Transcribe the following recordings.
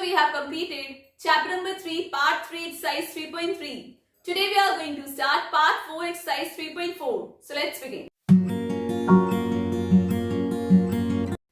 we have completed chapter number 3, part 3, exercise 3.3. Today we are going to start part 4, exercise 3.4. So let's begin.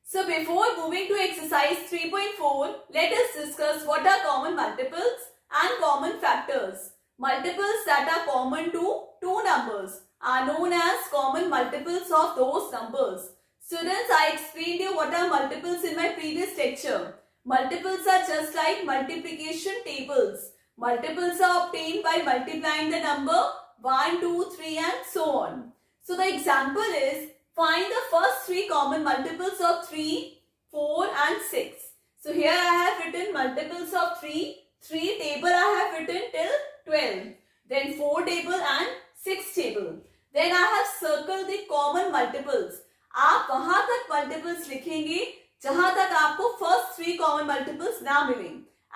So before moving to exercise 3.4, let us discuss what are common multiples and common factors. Multiples that are common to two numbers are known as common multiples of those numbers. Students, I explained you what are multiples in my previous lecture. Multiples are just like multiplication tables. Multiples are obtained by multiplying the number 1, 2, 3 and so on. So the example is, find the first three common multiples of 3, 4 and 6. So here I have written multiples of 3 table I have written till 12. Then 4 table and 6 table. Then I have circled the common multiples. आप वहां तक multiples लिखेंगे जहां तक आपको first three common multiples ना मिले.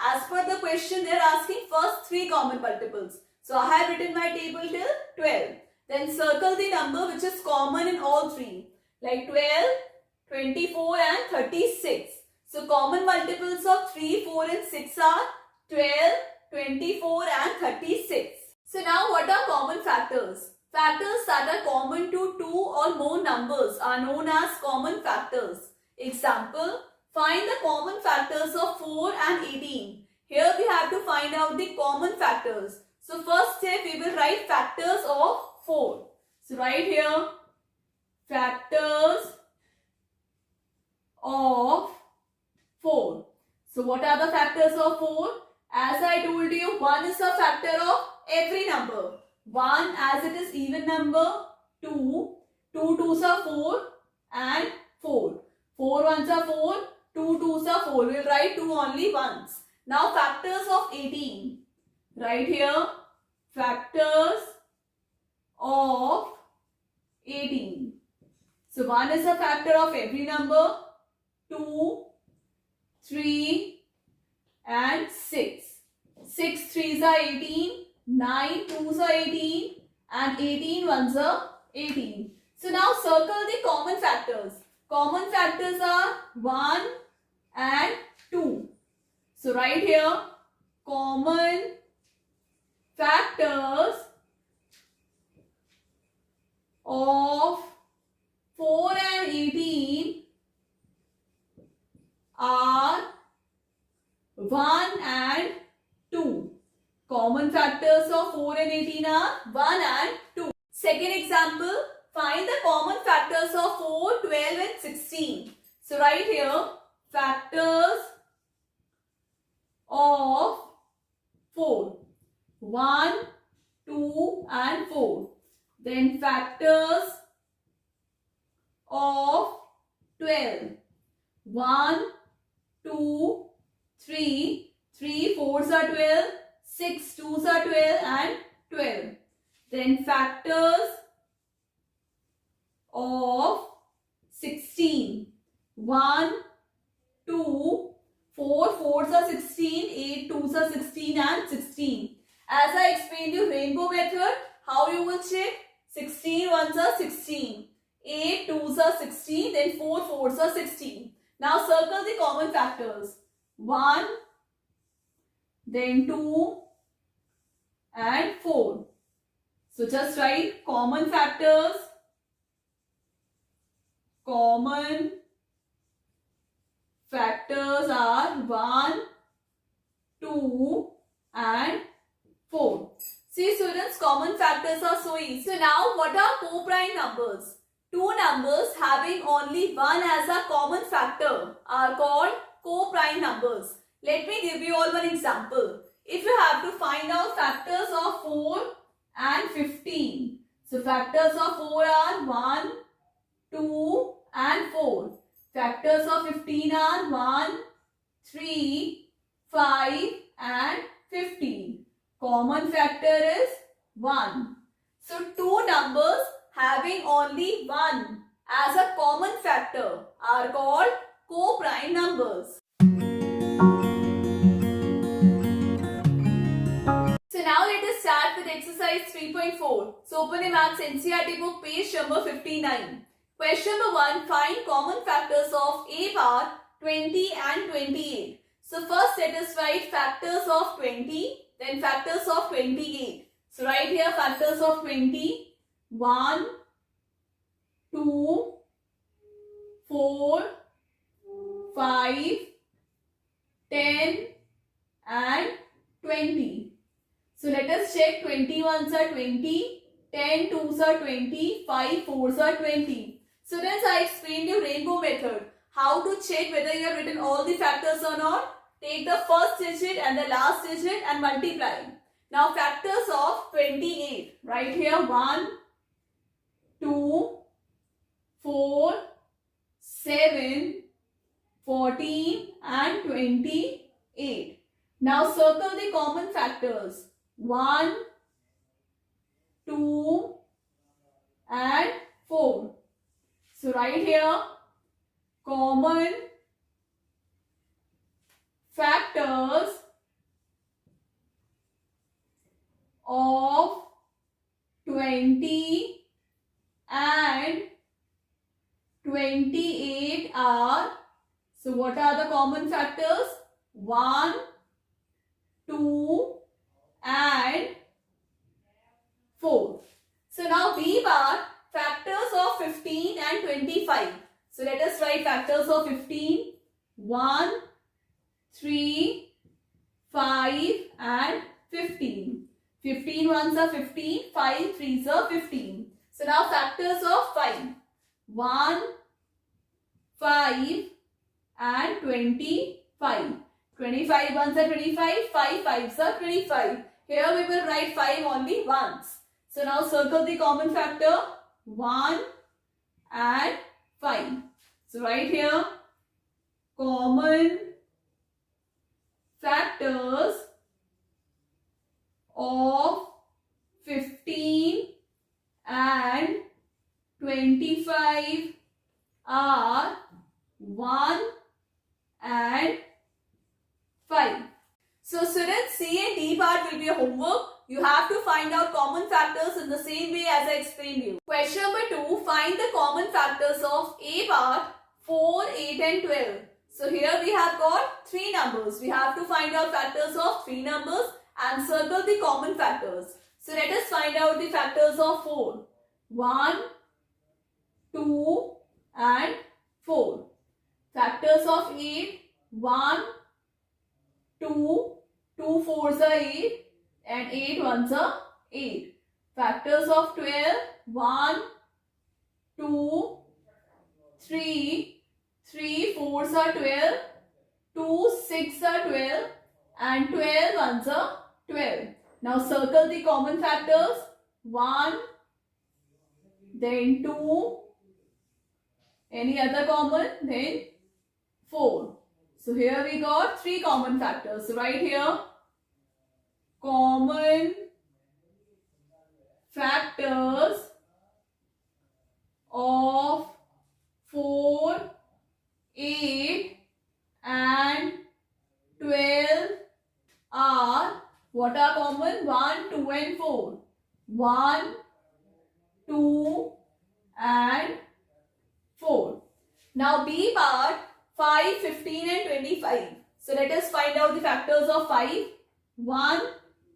As per the question, they are asking first three common multiples. So I have written my table till 12. Then circle the number which is common in all three, like 12, 24 and 36. So common multiples of 3, 4 and 6 are 12, 24 and 36. So now what are common factors? Factors that are common to two or more numbers are known as common factors. Example, find the common factors of 4 and 18. Here we have to find out the common factors. So first step we will write factors of 4. So write here factors of 4. So what are the factors of 4? As I told you, 1 is a factor of every number. 1 as it is even number, 2 twos are 4 and 4. 4 ones are 4, 2 twos are 4. We will write 2 only once. Now factors of 18. Write here factors of 18. So 1 is a factor of every number, 2, 3 and 6. 6 threes are 18, 9 twos are 18 and 18 ones are 18. So now circle the common factors. Common factors are 1 and 2. So write here common factors of 4 and 18 are 1 and 2. Common factors of 4 and 18 are 1 and 2. Second example, find the common factors of 4, 12 and 16. So write here factors of 4. 1, 2 and 4. Then factors of 12. 1, 2, 3. 3 fours are 12. 6 twos are 12 and 12. Then factors of 16. 1, 2, 4 fours are 16, 8 twos are 16 and 16. As I explained you rainbow method, how you will check? 16 ones are 16, 8 twos are 16, then 4 fours are 16. Now circle the common factors. 1, then 2 and 4. So just write common factors. Common factors are 1, 2 and 4. See students, common factors are so easy. So now what are co-prime numbers? Two numbers having only 1 as a common factor are called co-prime numbers. Let me give you all one example. If you have to find out factors of 4 and 15. So factors of 4 are 1, 2 and 4. Factors of 15 are 1, 3, 5 and 15. Common factor is 1. So two numbers having only 1 as a common factor are called co-prime numbers. So now let us start with exercise 3.4. So open a Maths NCERT book, page number 59. Question number 1. Find common factors of a power 20 and 28. So first let us write factors of 20, then factors of 28. So write here factors of 20. 1, 2, 4, 5, 10 and 20. So let us check. 20 ones are 20, 10 twos are 20, 5 fours are 20. Students, I explained you rainbow method. How to check whether you have written all the factors or not. Take the first digit and the last digit and multiply. Now factors of 28. Right here 1, 2, 4, 7, 14 and 28. Now circle the common factors. 1, 2 and 4. So write here common factors of 20 and 28 are, so what are the common factors? 1, 2 and 4. So now B bar, factors of 15 and 25. So let us write factors of 15. 1, 3, 5 and 15. 15 ones are 15, 5 threes are 15. So now factors of 5. 1, 5 and 25. 25 ones are 25, 5 fives are 25. Here we will write 5 only once. So now circle the common factor 1 and 5. So write here common factors of 15 and 25 are 1 and 5. So students, C and D part will be a homework. You have to find out common factors in the same way as I explained you. Question number 2. Find the common factors of A part 4, 8 and 12. So here we have got 3 numbers. We have to find out factors of 3 numbers and circle the common factors. So let us find out the factors of 4. 1, 2 and 4. Factors of 8. 1, 2, 2 fours are 8 and 8 ones are 8. Factors of 12. 1, 2, 3, 3 fours are 12, 2 6 are 12 and 12 ones are 12. Now circle the common factors. 1, then 2, any other common, then 4. So here we got 3 common factors. So right here common factors of 4, 8 and 12 are, what are common? 1, 2 and 4. 1, 2 and 4. Now B part 5, 15 and 25. So let us find out the factors of 5. 1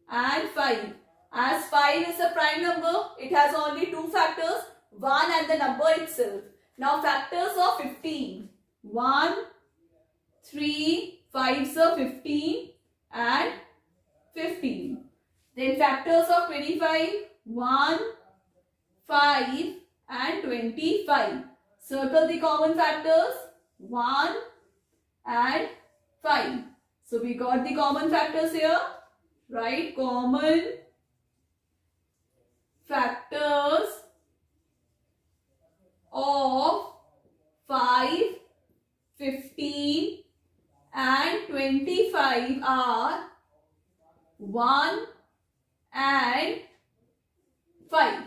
and 5. As 5 is a prime number, it has only 2 factors, 1 and the number itself. Now factors of 15. 1, 3, 5s are 15 and 15. Then factors of 25. 1, 5 and 25. Circle the common factors 1 and 5. So we got the common factors here. Write common factors of 5, 15 and 25 are 1 and 5.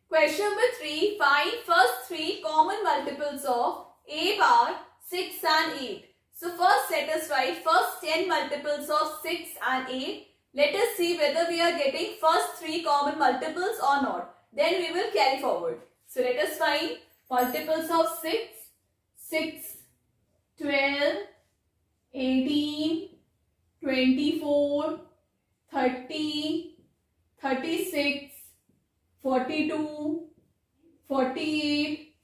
Question number 3. Find first 3 common multiples of A bar 6 and 8. So first let us write first 10 multiples of 6 and 8. Let us see whether we are getting first 3 common multiples or not. Then we will carry forward. So let us find multiples of 6. 6, 12, 18, 24, 30, 36, 42, 48,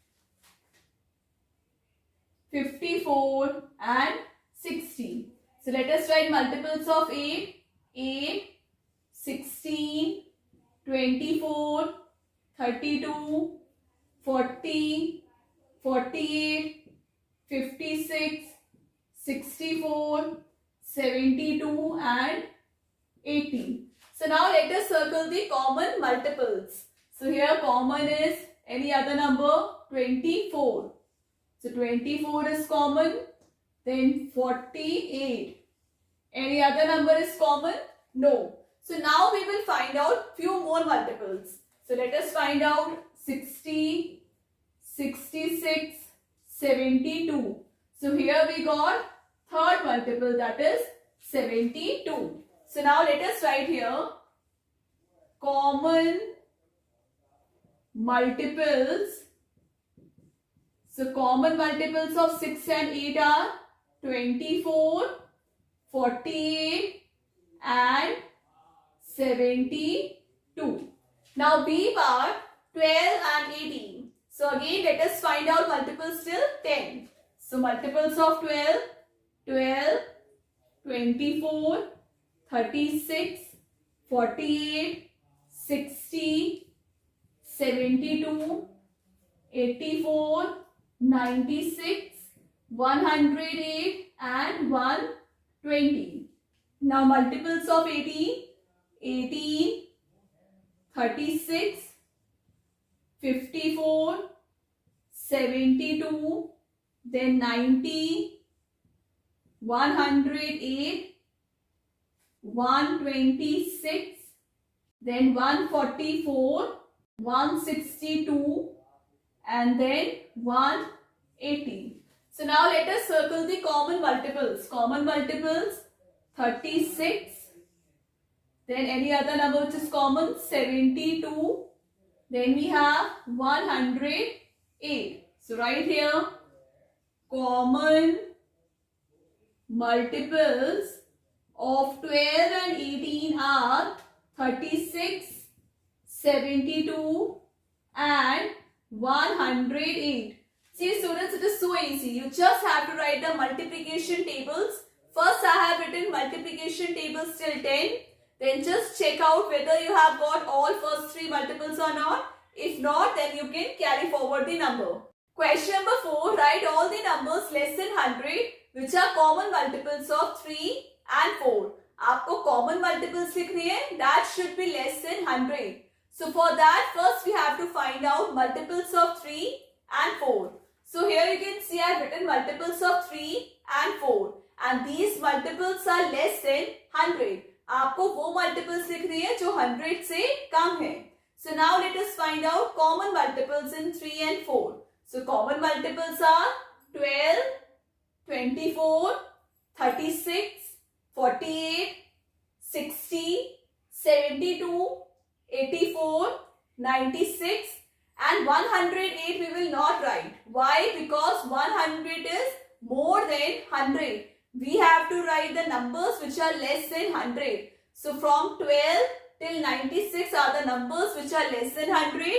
54 and 60. So let us write multiples of 8. 8, 16, 24, 32, 40, 48, 56, 64, 72 and 80. So now let us circle the common multiples. So here common is any other number, 24. So 24 is common. Then 48. Any other number is common? No. So now we will find out few more multiples. So let us find out 60, 66, 72. So here we got third multiple, that is 72. So now let us write here common multiples. So common multiples of 6 and 8 are 24, 48 and 72. Now B part 12 and 18. So again let us find out multiples till 10. So multiples of 12, 12, 24, 36, 48, 60, 72, 84, 96, 108 and 120. Now multiples of 18, 18, 36, 54, 72, then 90, 108, 126, then 144, 162 and then 180. So now let us circle the common multiples. Common multiples 36, then any other number which is common 72, then we have 108. So right here common multiples of 12 and 18 are 36, 72 and 108. See students, it is so easy. You just have to write the multiplication tables. First I have written multiplication tables till 10. Then just check out whether you have got all first three multiples or not. If not, then you can carry forward the number. Question number 4. Write all the numbers less than 100 which are common multiples of 3 and 4. आपको common multiples लिखनी है, that should be less than 100. So for that first we have to find out multiples of 3 and 4. So here you can see I have written multiples of 3 and 4 and these multiples are less than 100. आपको वो multiples लिखनी है जो 100 से कम है. So now let us find out common multiples in 3 and 4. So common multiples are 12, 24, 36, 48, 60, 72, 84, 96 and 108 we will not write. Why? Because 100 is more than 100. We have to write the numbers which are less than 100. So from 12 till 96 are the numbers which are less than 100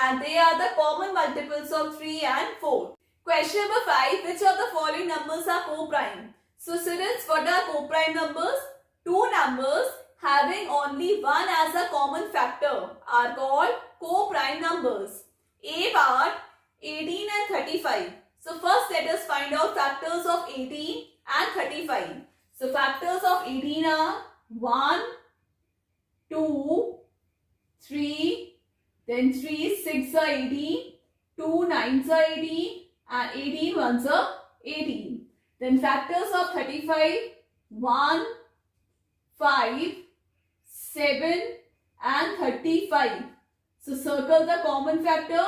and they are the common multiples of 3 and 4. Question number 5. Which of the following numbers are co-prime? So students, what are co-prime numbers? Two numbers having only one as a common factor are called co-prime numbers. A part 18 and 35. So first let us find out factors of 18 and 35. So factors of 18 are 1, 2, 3, then 3 6 are 18, 2 9s are 18 and 18 1s are 18. Then factors of 35, 1, 5, 7 and 35. So circle the common factor.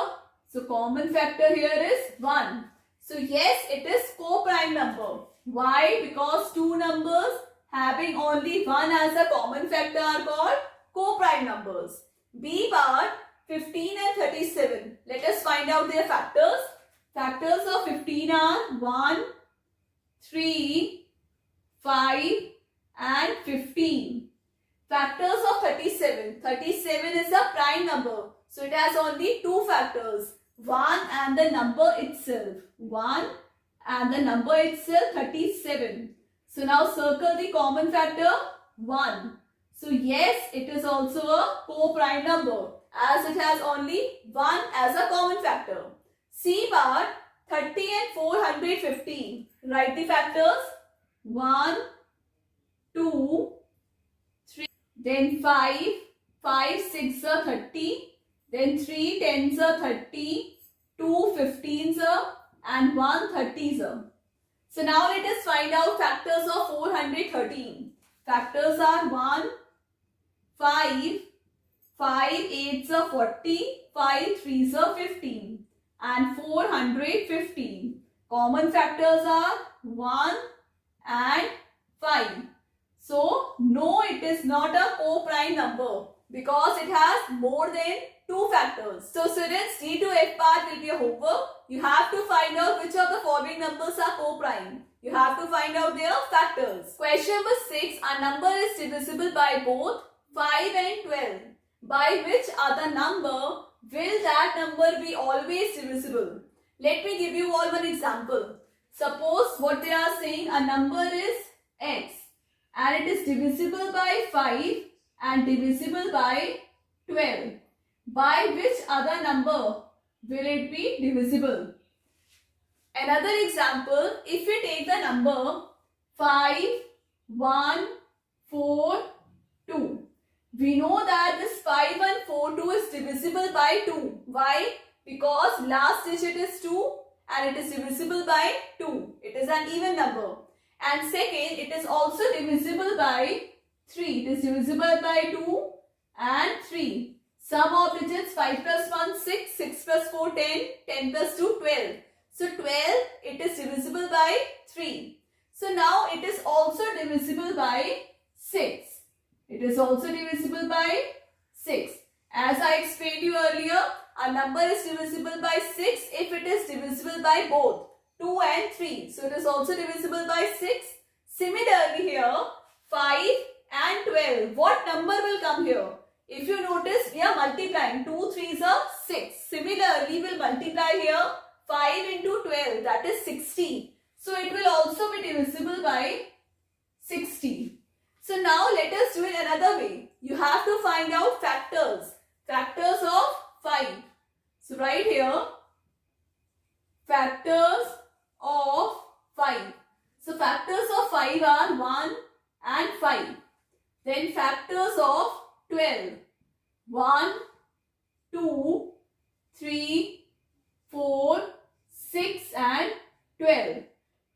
So common factor here is 1. So yes, it is co-prime number. Why? Because two numbers having only one as a common factor are called co-prime numbers. B part 15 and 37. Let us find out their factors. Factors of 15 are 1, 3, 5 and 15. Factors of 37. 37 is a prime number. So it has only two factors. 1 and the number itself. 1 and the number itself, 37. So now circle the common factor 1. So yes, it is also a co-prime number as it has only 1 as a common factor. C part 30 and 415. Write the factors 1, 2, 3, then 5, 5 6 are 30, then 3 10s are 30, 2 15s are and 1 30s are. So now let us find out factors of 413. Factors are 1, 5, 5 8s are 40, 5 3s are 15 and 415. Common factors are 1 and 5. So no, it is not a co-prime number because it has more than two factors. So students, D to F part will be a homework. You have to find out which of the following numbers are co-prime. You have to find out their factors. Question number 6. A number is divisible by both 5 and 12. By which other number will that number be always divisible? Let me give you all one example. Suppose what they are saying, a number is x and it is divisible by 5 and divisible by 12. By which other number will it be divisible? Another example, if we take the number 5, 1, 4, 2. We know that this 5, 1, 4, 2 is divisible by 2. Why? Because last digit is 2 and it is divisible by 2. It is an even number. And second, it is also divisible by 3. It is divisible by 2 and 3. Sum of digits 5 plus 1, 6, 6 plus 4, 10, 10 plus 2, 12. So 12, it is divisible by 3. So now it is also divisible by 6. It is also divisible by 6. As I explained you earlier, a number is divisible by 6 if it is divisible by both 2 and 3. So it is also divisible by 6. Similarly here, 5 and 12. What number will come here? If you notice, we are multiplying. 2 3s are 6. Similarly, we will multiply here 5 into 12. That is 60. So it will also be divisible by 60. So now let us do it another way. You have to find out factors. Factors of 5. So write here factors of 5. So factors of 5 are 1 and 5. Then factors of 12. 1, 2, 3, 4, 6 and 12.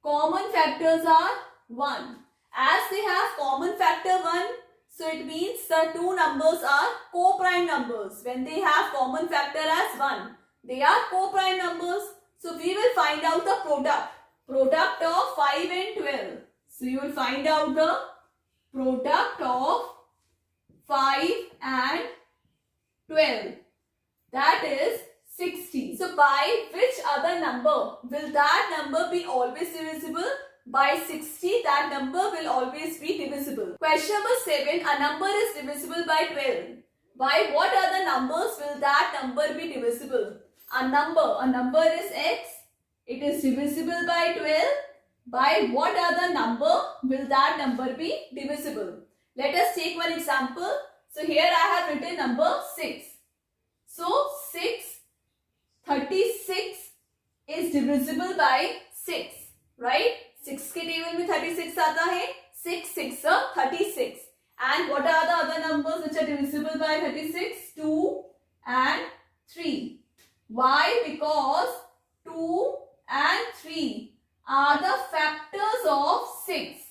Common factors are 1. As they have common factor 1, so it means the two numbers are co-prime numbers. When they have common factor as 1, they are co-prime numbers. So we will find out the product of 5 and 12. So you will find out the product of 5 and 12. That is 60. So by which other number will that number be always divisible? By 60, that number will always be divisible. Question number 7. A number is divisible by 12. By what other numbers will that number be divisible? A number is x. It is divisible by 12. By what other number will that number be divisible? Let us take one example. So here I have written number 6. So 36 is divisible by 6. Right? 6 के table में 36 आता है. 6 6 36. And what are the other numbers which are divisible by 36? 2 and 3. Why? Because 2 and 3 are the factors of 6.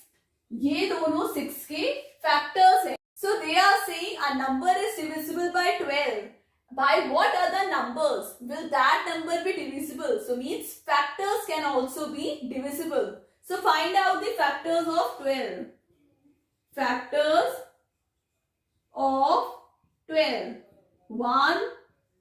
ये दोनों 6 के factors हैं. So they are saying a number is divisible by 12. By what other numbers will that number be divisible? So means factors can also be divisible. So find out the factors of 12. Factors of 12. 1,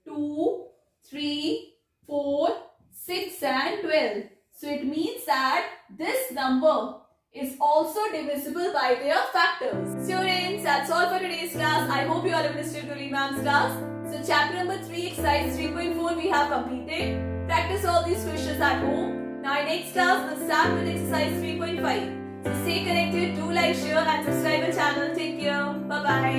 2, 3, 4, 6 and 12. So it means that this number is also divisible by their factors. Students, that's all for today's class. I hope you all have understood Guri ma'am's class. So chapter number 3, exercise 3.4 we have completed. Practice all these questions at home. Now in next class we'll start with exercise 3.5. So stay connected, do like, share and subscribe our channel. Take care. Bye-bye.